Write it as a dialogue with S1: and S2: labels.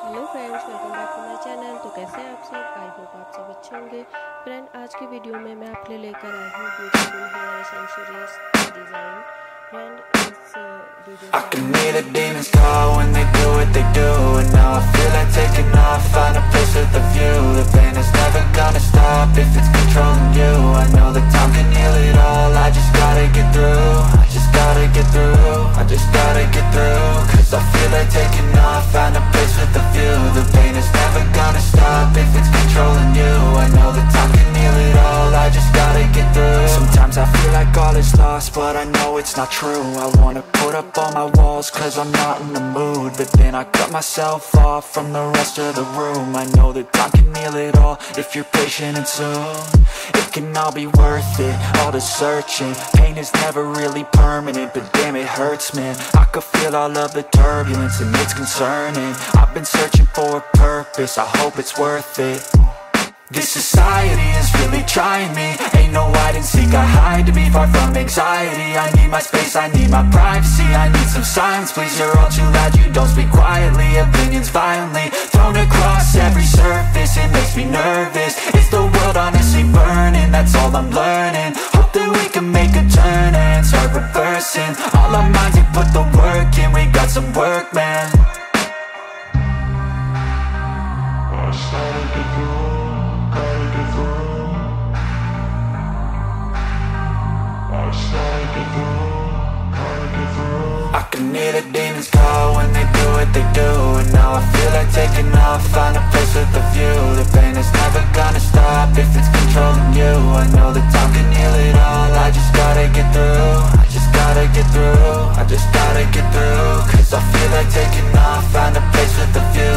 S1: Hello friends, welcome back to my channel. तो कैसे हैं आप सब? आई होप आप सब अच्छे होंगे। फ्रेंड, आज की वीडियो में मैं आपके लिए लेकर आई हूँ beautiful hair accessories design. Friend, इस वीडियो
S2: I
S1: को
S2: can hear the demons call when they do what they do. And now I feel like taking off, find a place with a view. The pain is never gonna stop if it's controlling you. I know that time can heal it all, I just gotta get through. I just gotta get through, I just gotta get through. Cause I feel like taking off, find a place with a view. The pain is never gonna stop if it's controlling you. I know that time can heal it all, I just gotta get through. Sometimes I feel like all is lost, but I know it's not true. I wanna put up all my walls cause I'm not in the mood, but then I cut myself off from the rest of the room. I know that time can heal it all if you're patient and soon it can all be worth it, all the searching. Pain is never really permanent, but damn it hurts, man. I could feel all of the turbulence and it's concerning. I've been searching for a purpose, I hope it's worth it. This society is really trying me. Ain't no hide and seek, I hide to be far from anxiety. I need my space, I need my privacy. I need some silence, please, you're all too loud. You don't speak quietly, opinions violently thrown across every surface. It makes me nervous, is the world honestly burning? That's all I'm learning. Hope that we can make a turn and start reversing all our minds and put the work in. We got some work, man. I can hear the demons call when they do what they do. And now I feel like taking off, find a place with a view. The pain is never gonna stop if it's controlling you. I know that time can heal it all, I just gotta get through. I just gotta get through, I just gotta get through. Cause I feel like taking off, find a place with a view.